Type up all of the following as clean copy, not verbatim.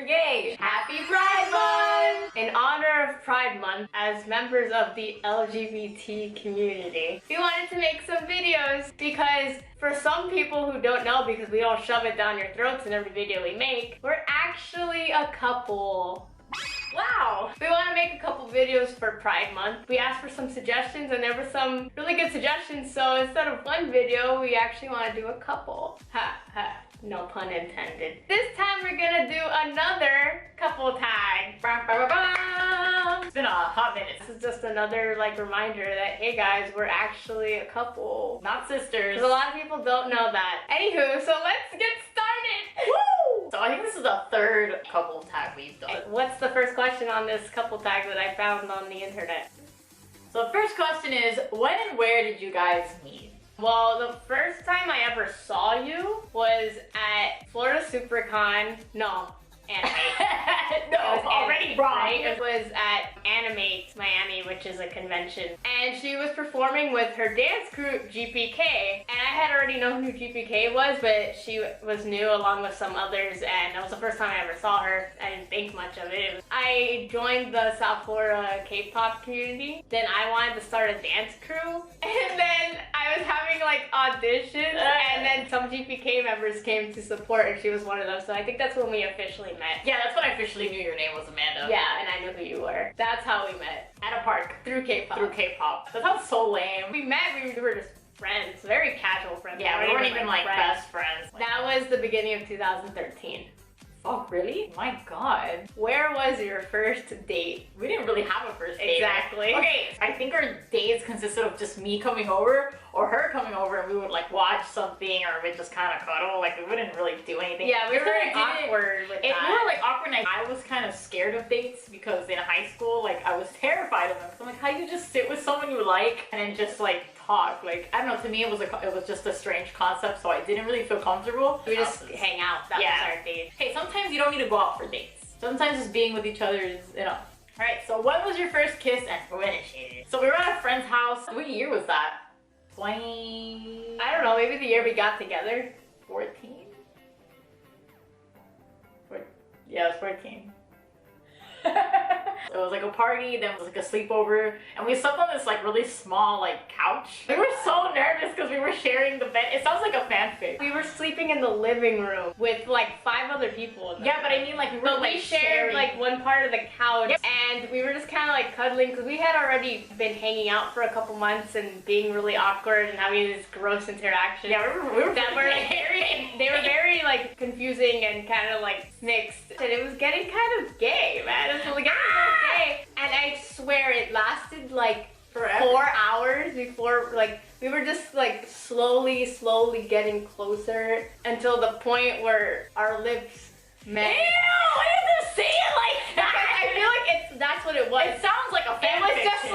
you're gay. Happy Pride Month! In honor of Pride Month, as members of the LGBT community, we wanted to make some videos because for some people who don't know, because we all shove it down your throats in every video we make, we're actually a couple. Wow! We want to make a couple videos for Pride Month. We asked for some suggestions and there were some really good suggestions, so instead of one video, we actually want to do a couple. Ha ha. No pun intended. This time we're gonna do another couple tag. It's been a hot minute. This is just another reminder that, hey guys, we're actually a couple. Not sisters. Because a lot of people don't know that. Anywho, so let's get started! Woo! So I think this is the third couple tag we've done. What's the first question on this couple tag that I found on the internet? So the first question is, when and where did you guys meet? Well, the first time I ever saw you was at Florida SuperCon. No, Animate. No, already wrong. Right? It was at Animate Miami, which is a convention. And she was performing with her dance group, GPK. And I had already known who GPK was, but she was new along with some others. And that was the first time I ever saw her. I didn't think much of it. I joined the South Florida K-pop community. Then I wanted to start a dance crew. And then I was having auditions. And then some GPK members came to support, and she was one of them. So I think that's when we officially met. Yeah, that's when I officially knew your name was Amanda. Yeah, and I knew who you were. That's how we met. At a park. Through K-pop. Through K-pop. That sounds so lame. We met, we were just friends. Very casual friends. Yeah, we weren't even best friends. That was the beginning of 2013. Oh, really? My God. Where was your first date? We didn't really have a first date. Exactly. Okay, I think our dates consisted of just me coming over or her coming over, and we would watch something, or we'd just kind of cuddle. We wouldn't really do anything. Yeah, we were very awkward with that. We were awkward, and I was kind of scared of dates because in high school, I was terrified of them. So I'm how do you just sit with someone you like and then just talk? I don't know, to me it was just a strange concept, so I didn't really feel comfortable. We just hang out. That was our date. Hey, sometimes you don't need to go out for dates. Sometimes just being with each other is enough. Alright, so when was your first kiss and who initiated it? So we were at a friend's house. What year was that? 20... I don't know, maybe the year we got together. 14? Yeah, it was 14. It was a party, then it was a sleepover, and we slept on this really small couch. We were so nervous because we were sharing the bed. It sounds like a fanfic. We were sleeping in the living room with 5 other people. Yeah, but I mean we shared one part of the couch. Yep. And we were just kind of cuddling because we had already been hanging out for a couple months and being really awkward and having these gross interactions. Yeah, we were that were they were very confusing and kind of mixed, and it was getting kind of gay, man. It was getting a little gay, and I swear it lasted forever. 4 hours before we were just slowly getting closer until the point where our lips met. Ew! I didn't say it like that. I feel that's what it was. It sounds like a fan It was fiction. just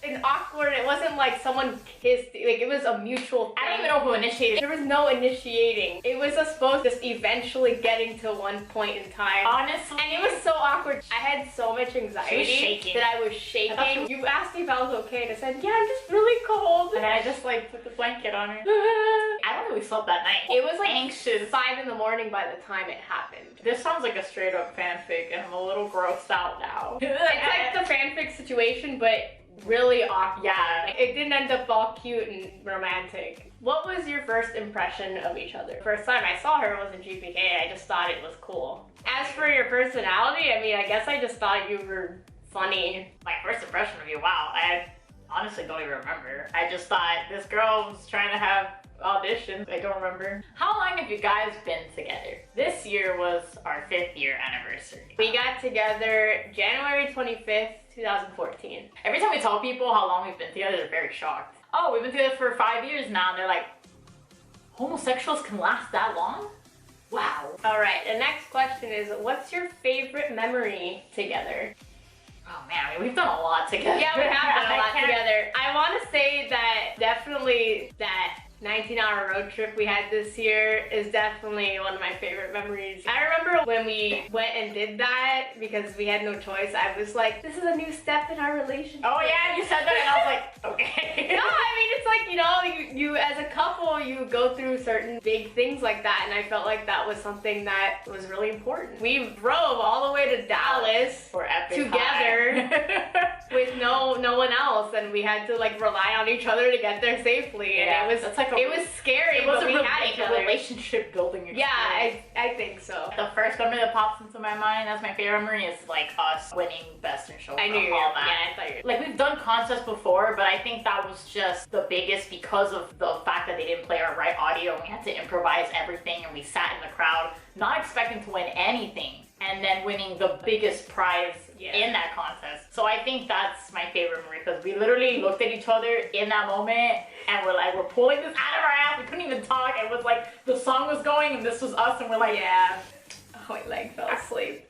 an awkward. It wasn't someone kissed. It was a mutual thing. I don't even know who initiated. There was no initiating. It was supposed to just eventually getting to one point in time. Honestly. And it was so awkward. I had so much anxiety that I was shaking. You asked me if I was okay, and I said, yeah, I'm just really cold. And I just put the blanket on her. I don't think we slept that night. It was anxious. 5 in the morning by the time it happened. This sounds like a straight up fanfic, and I'm a little grossed out now. It's the fanfic situation, but really awkward. Yeah. It didn't end up all cute and romantic. What was your first impression of each other? First time I saw her was in GPK. I just thought it was cool. As for your personality, I guess I just thought you were funny. My first impression of you, wow, I honestly don't even remember. I just thought this girl was trying to have auditions. I don't remember. How long have you guys been together? This year was our 5th year anniversary. We got together January 25th, 2014. Every time we tell people how long we've been together, they're very shocked. Oh, we've been together for 5 years now, and they're like, homosexuals can last that long? Wow. Alright, the next question is, what's your favorite memory together? Oh man, we've done a lot together. Yeah, we have done a lot together. I want to say that definitely that 19-hour road trip we had this year is definitely one of my favorite memories. I remember when we went and did that because we had no choice. I was like, this is a new step in our relationship. Oh yeah, you said that and I was like, okay. No, I mean, it's like, you know, you as a couple, you go through certain big things like that, and I felt like that was something that was really important. We drove all the way to Dallas for epic together with no one else, and we had to like rely on each other to get there safely. Yeah, and it was scary, but we had each other. Relationship building experience. Yeah, I think so. The first memory that pops into my mind as my favorite memory is like us winning Best in Show. I knew you. All that. Yeah, I thought you. Like we've done contests before, but I think that was just the biggest because of the fact that they didn't play our right audio. We had to improvise everything, and we sat in the crowd, not expecting to win anything, and then winning the biggest prize in that contest. So I think that's my favorite memory because we literally looked at each other in that moment and we're like, we're pulling this out of our ass. We couldn't even talk. It was like the song was going and this was us, and we're like, yeah. Oh, my leg fell asleep.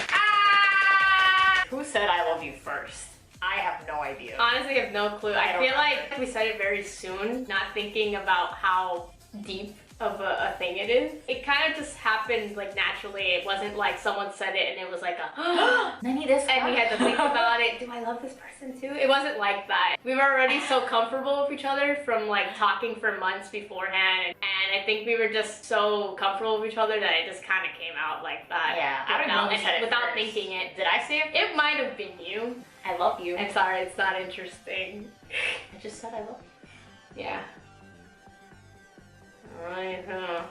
Ah! Who said I love you first? I have no idea. Honestly, I have no clue. I feel like we said it very soon, not thinking about how deep of a thing it is. It kind of just happened like naturally. It wasn't like someone said it and it was like a Nani this and we had to think about it. Do I love this person too? It wasn't like that. We were already so comfortable with each other from like talking for months beforehand, and I think we were just so comfortable with each other that it just kind of came out like that. Yeah, I don't know without thinking it. Did I say it? It might have been you. I love you. I'm sorry, it's not interesting. I just said I love you. Yeah. Right, huh?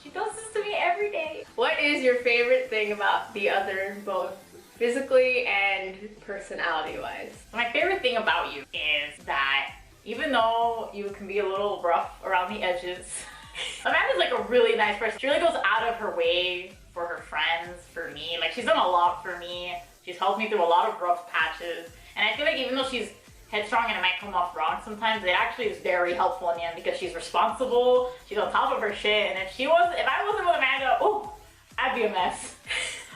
She does this to me every day. What is your favorite thing about the other, both physically and personality-wise? My favorite thing about you is that even though you can be a little rough around the edges, Amanda's like a really nice person. She really goes out of her way for her friends, for me. Like she's done a lot for me. She's helped me through a lot of rough patches. And I feel like even though she's headstrong and it might come off wrong sometimes, it actually is very helpful in the end because she's responsible, she's on top of her shit, and if I wasn't with Amanda, oh, I'd be a mess.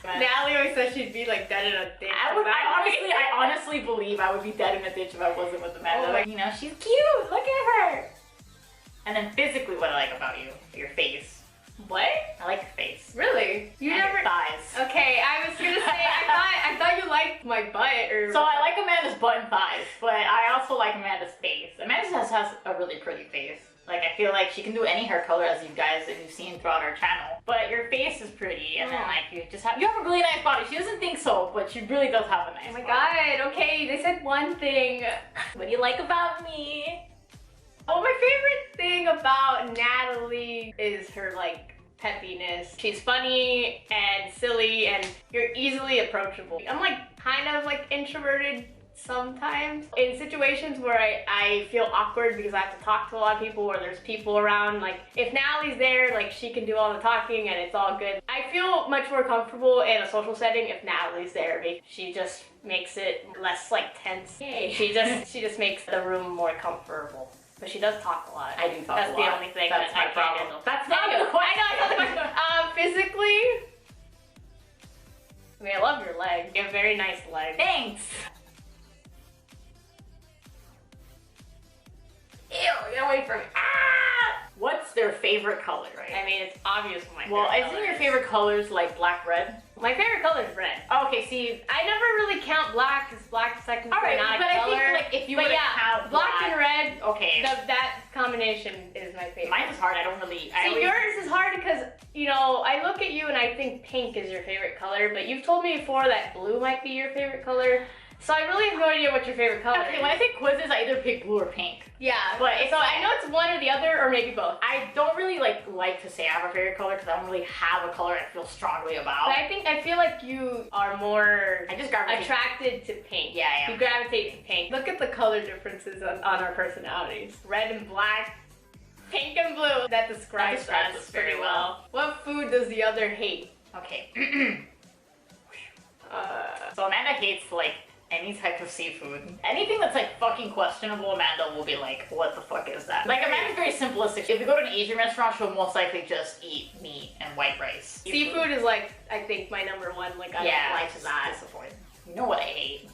Natalie always said she'd be like dead in a ditch. I honestly believe I would be dead in a ditch if I wasn't with Amanda. Like, you know, she's cute, look at her. And then physically, what I like about you, your face. What? I like your face. Really? You and never. Your thighs. Okay, I was gonna say I thought you liked my butt or. So I like Amanda's butt and thighs, but I also like Amanda's face. Amanda has a really pretty face. Like I feel like she can do any hair color, as you guys have seen throughout our channel. But your face is pretty, and then like you have a really nice body. She doesn't think so, but she really does have a nice body. Oh my god! Okay, they said one thing. What do you like about me? Oh, my favorite thing about Natalie is her like peppiness. She's funny and silly and you're easily approachable. I'm like kind of like introverted sometimes. In situations where I feel awkward because I have to talk to a lot of people or there's people around, like if Natalie's there, like she can do all the talking and it's all good. I feel much more comfortable in a social setting if Natalie's there because she just makes it less like tense. Yay. She just makes the room more comfortable. But she does talk a lot. I do talk a lot. That's the only thing that's that my I can't problem. handle. That's not the question. I know, it's not the question. Physically, I mean, I love your leg. You have very nice legs. Thanks. Ew, get away from me. Ah! What's their favorite color, right? I mean, it's obvious what my well, favorite isn't color your is. favorite colors like black, red? My favorite color is red. Oh, okay, see, I never really count black because black is technically all right, not but a color. I think like if you were to count black and red, okay, that combination is my favorite. Mine is hard. I don't really. Yours is hard because you know I look at you and I think pink is your favorite color, but you've told me before that blue might be your favorite color. So I really have no idea what your favorite color is. When I take quizzes, I either pick blue or pink. Yeah, but so I know it's one or the other, or maybe both. I don't really like to say I have a favorite color because I don't really have a color I feel strongly about. But I feel like you are more attracted to pink. Yeah, I am. You gravitate to pink. Look at the color differences on our personalities. Red and black, pink and blue. That describes us very well. What food does the other hate? Okay. So Amanda hates like any type of seafood. Anything that's like fucking questionable, Amanda will be like, what the fuck is that? Like Amanda's very simplistic. If we go to an Asian restaurant, she'll most likely just eat meat and white rice. Seafood is like, I think my number one, like I don't like that. Disappointing. You know what I hate?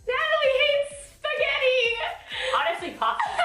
Natalie hates spaghetti! Honestly, pasta.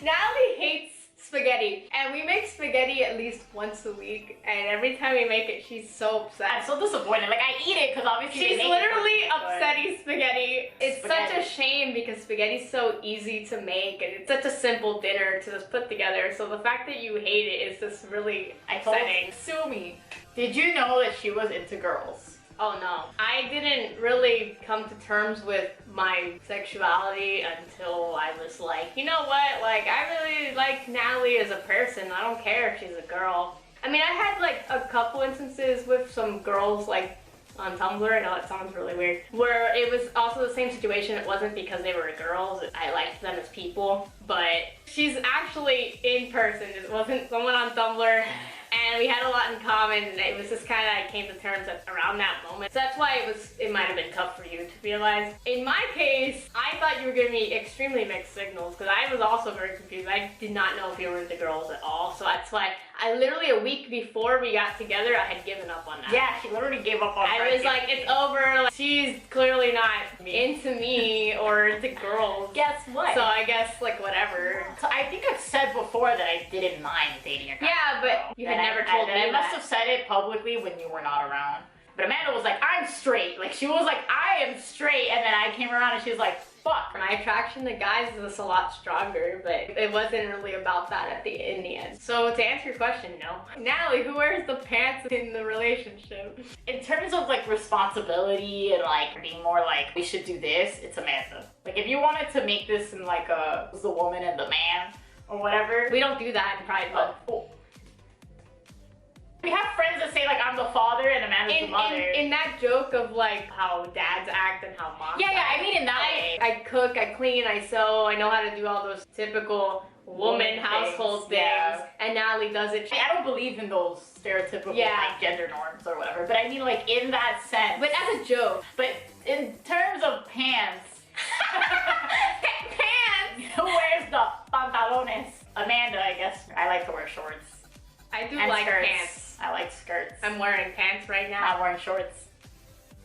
Natalie hates spaghetti, and we make spaghetti at least once a week, and every time we make it, she's so upset. I'm so disappointed. Like, I eat it because obviously She's they make literally it upsetting spaghetti. It's such a shame because spaghetti's so easy to make, and it's such a simple dinner to just put together. So the fact that you hate it is just really upsetting. Sue me. Did you know that she was into girls? Oh no. I didn't really come to terms with my sexuality until I was like, you know what? Like, I really like Natalie as a person. I don't care if she's a girl. I mean, I had like a couple instances with some girls like on Tumblr. I know it sounds really weird. Where it was also the same situation. It wasn't because they were girls. I liked them as people. But she's actually in person. It wasn't someone on Tumblr. And we had a lot in common, and it was just kind of, I came to terms at around that moment. So that's why it might have been tough for you to realize. In my case, I thought you were giving me extremely mixed signals, because I was also very confused. I did not know if you were into girls at all, so that's why I literally, a week before we got together, I had given up on that. Yeah, she literally gave up on I was like, it's over. Like, she's clearly not into me or into girls. Guess what? So I guess, like, whatever. So I think I've said before that I didn't mind dating a guy. Yeah, but you had never told me that. I must have said it publicly when you were not around. But Amanda was like, I'm straight. Like, she was like, I am straight. And then I came around and she was like, fuck. My attraction to guys is a lot stronger, but it wasn't really about that in the end. So to answer your question, no. Natalie, who wears the pants in the relationship? In terms of like responsibility and like being more like, we should do this, it's Amanda. Like, if you wanted to make this in like the woman and the man or whatever. We don't do that in Pride Month. We have friends that say like I'm the father and Amanda's the mother. In that joke of like how dads act and how moms act. I mean in that way. I cook, I clean, I sew, I know how to do all those typical woman household things. Yeah. And Natalie does it. I don't believe in those stereotypical like gender norms or whatever, but I mean like in that sense. But as a joke. But in terms of pants. Pants! Who wears the pantalones? Amanda, I guess. I like to wear shorts. I do like skirts. pants. I like skirts. I'm wearing pants right now. I'm wearing shorts.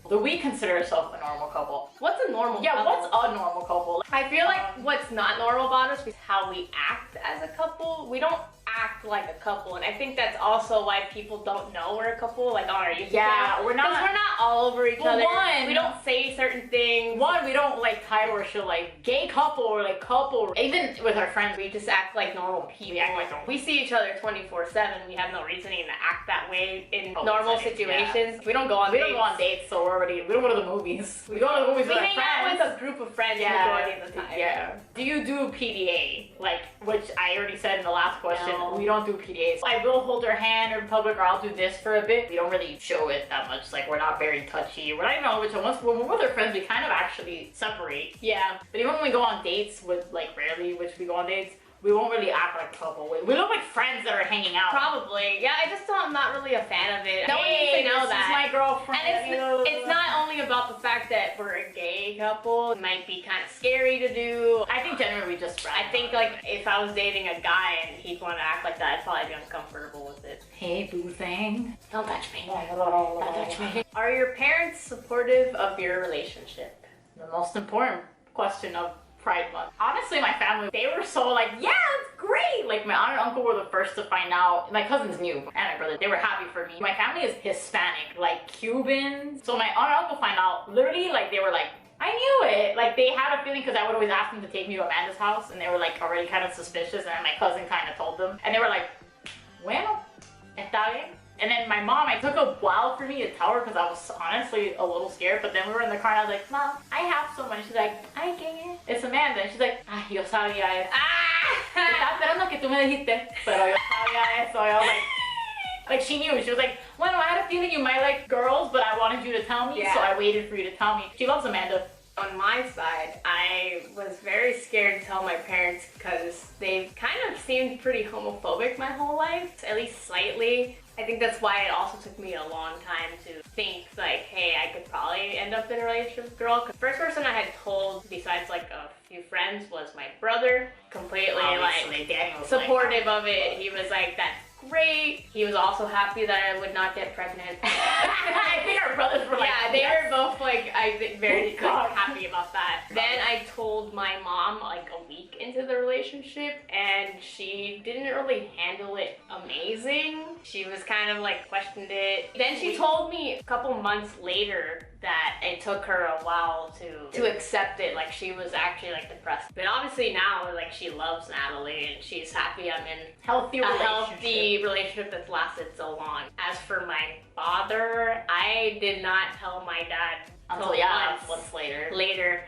Do we consider ourselves a normal couple? What's a normal couple? Yeah, what's a normal couple? I feel like what's not normal about us is how we act as a couple. We don't act like a couple, and I think that's also why people don't know we're a couple, like on our YouTube channel. We're not. Because we're not all over each other. One, we don't say certain things. One, we don't like title or show like gay couple or like couple. Even with our friends, we just act like normal people. We act like normal. We see each other 24/7. We have no reasoning to act that way in normal situations. We don't go on dates. We don't go on dates, so we don't go to the movies. We go to the movies with our friends. We hang out with a group of friends majority of the time. Yeah. Do you do PDA? Like, which I already said in the last question. No. We don't do PDA. I will hold her hand in public, or I'll do this for a bit. We don't really show it that much. Like, we're not very touchy. We're not even on which once when we're with our friends, we kind of actually separate. Yeah. But even when we go on dates with like rarely, which we go on dates, we won't really act like a couple. We look like friends that are hanging out. Probably. Yeah, I'm not really a fan of it. No one needs to know that. This is my girlfriend. And it's not only about the fact that we're a gay couple. It might be kind of scary to do. I think generally we just I think like if I was dating a guy and he'd want to act like that, I'd probably be uncomfortable with it. Hey, boo thing. Don't touch me. Don't touch me. Are your parents supportive of your relationship? The most important question of Pride Month. Honestly, my family, they were so like, yeah, it's great. Like, my aunt and uncle were the first to find out. My cousins knew, and my brother, they were happy for me. My family is Hispanic, like Cuban. So my aunt and uncle find out, literally, like, they were like, I knew it. Like, they had a feeling because I would always ask them to take me to Amanda's house, and they were like already kind of suspicious, and then my cousin kind of told them. And they were like, bueno, está bien. And then my mom, it took a while for me to tell her because I was honestly a little scared, but then we were in the car and I was like, Mom, I have someone. She's like, ay, ¿quién es? It's Amanda. And she's like, ay, yo sabía eso. Estaba esperando que tú me dijiste, pero yo sabía eso. I was like, she knew. She was like, bueno, I had a feeling you might like girls, but I wanted you to tell me, so I waited for you to tell me. She loves Amanda. On my side, I was very scared to tell my parents because they kind of seemed pretty homophobic my whole life, at least slightly. I think that's why it also took me a long time to think like, hey, I could probably end up in a relationship with a girl. The first person I had told, besides like a few friends, was my brother. Completely like supportive of it. He was like, that's great. He was also happy that I would not get pregnant. I think our brothers were like, yeah, they yes. were both like, I think very God. happy about that. Then I told my mom like a week into the relationship, and she didn't really handle it amazing. She was kind of like questioned it. Then she told me a couple months later that it took her a while to accept it. Like she was actually like depressed. But obviously now like she loves Natalie and she's happy I'm in healthy relationship that's lasted so long. As for my father, I did not tell my dad until months later.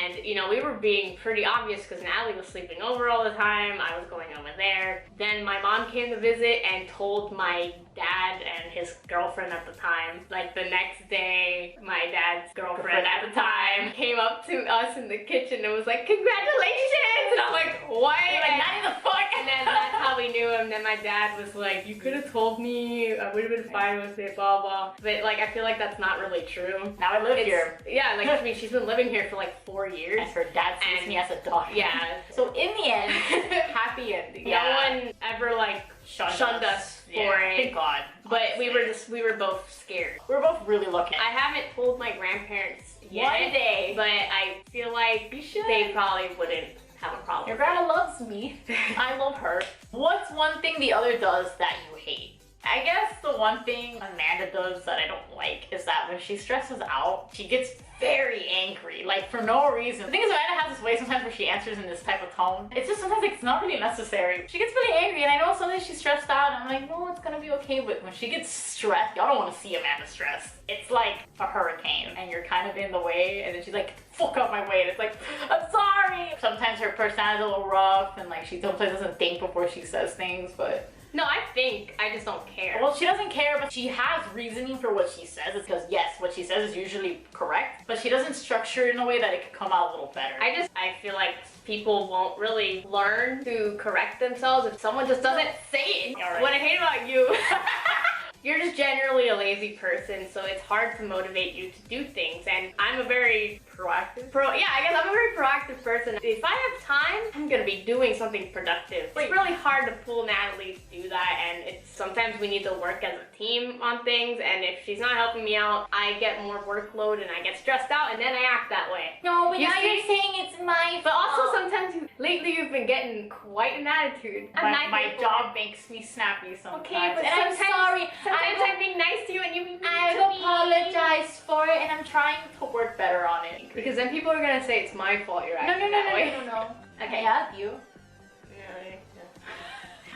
And you know, we were being pretty obvious because Natalie was sleeping over all the time. I was going over there. Then my mom came to visit and told my dad and his girlfriend at the time. Like the next day, my dad's girlfriend at the time came up to us in the kitchen and was like, congratulations! And I'm like, what? Like, not in the fuck! And then that's how we knew him. Then my dad was like, you could have told me, I would have been fine with it, blah, blah. But like, I feel like that's not really true. Now I live here. Yeah, like, I mean, she's been living here for like 4 years. And her dad sees me as a daughter. Yeah. So in the end, happy ending. No one ever like shunned us for it. Thank God. But we were both scared. We were both really looking. I haven't told my grandparents yet. One day. But I feel like they probably wouldn't have a problem. Your grandma loves me. I love her. What's one thing the other does that you hate? I guess the one thing Amanda does that I don't like is that when she stresses out, she gets very angry, like for no reason. The thing is, Amanda has this way sometimes where she answers in this type of tone. It's just sometimes like, it's not really necessary. She gets really angry, and I know sometimes she's stressed out, and I'm like, no, it's gonna be okay. But when she gets stressed, y'all don't want to see Amanda stressed. It's like a hurricane, and you're kind of in the way, and then she's like, fuck out my way, and it's like, I'm sorry. Sometimes her personality is a little rough, and like she sometimes doesn't think before she says things, but. No, I think. I just don't care. Well, she doesn't care, but she has reasoning for what she says. It's because, yes, what she says is usually correct, but she doesn't structure it in a way that it could come out a little better. I feel like people won't really learn to correct themselves if someone just doesn't say it. Right. What I hate about you, you're just generally a lazy person, so it's hard to motivate you to do things, and I'm a very proactive? Yeah, I guess I'm a very proactive person. If I have time, I'm gonna be doing something productive. It's really hard to pull Natalie to do that, and sometimes we need to work as a team on things, and if she's not helping me out, I get more workload and I get stressed out, and then I act that way. No, but now you're saying it's my fault. But also sometimes, lately you've been getting quite an attitude. My job makes me snappy sometimes. Okay, but and I'm sorry. Sometimes I'm being nice to you and you be mean to me. I apologize for it, and I'm trying to work better on it. Because then people are gonna say it's my fault you're acting that way. No. Okay. I have you.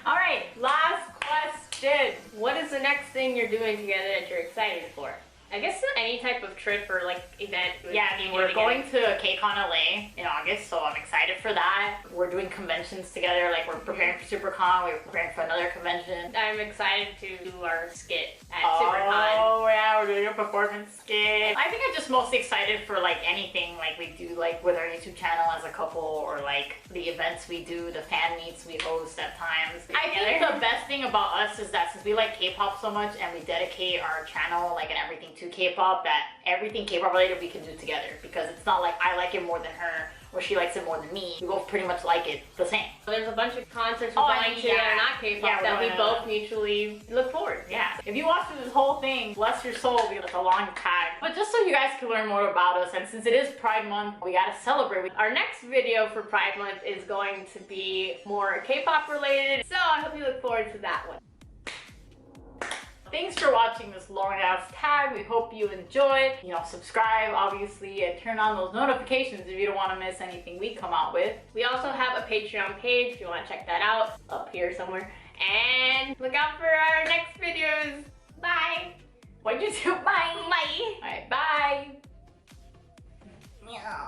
All right, last question. What is the next thing you're doing together that you're excited for? I guess any type of trip or like event. Yeah, I mean, we're going to KCON LA in August, so I'm excited for that. We're doing conventions together, like we're preparing for SuperCon, we're preparing for another convention. I'm excited to do our skit at SuperCon. Oh yeah, we're doing a performance skit. I think I'm just mostly excited for like anything like we do like with our YouTube channel as a couple, or like the events we do, the fan meets we host at times. I think the best thing about us is that since we like K-pop so much and we dedicate our channel like and everything to K-pop, that everything K-pop related we can do together, because it's not like I like it more than her or she likes it more than me. We both pretty much like it the same. There's a bunch of concerts we're going to that are not K-pop that we both mutually look forward to. Yeah. If you watch through this whole thing, bless your soul, we like a long tag. But just so you guys can learn more about us, and since it is Pride Month, we gotta celebrate. Our next video for Pride Month is going to be more K-pop related, so I hope you look forward to that one. Thanks for watching this long ass tag. We hope you enjoyed. You know, subscribe obviously and turn on those notifications if you don't want to miss anything we come out with. We also have a Patreon page if you want to check that out, up here somewhere. And look out for our next videos. Bye. What'd you do? Bye. Bye. Alright, bye. Yeah.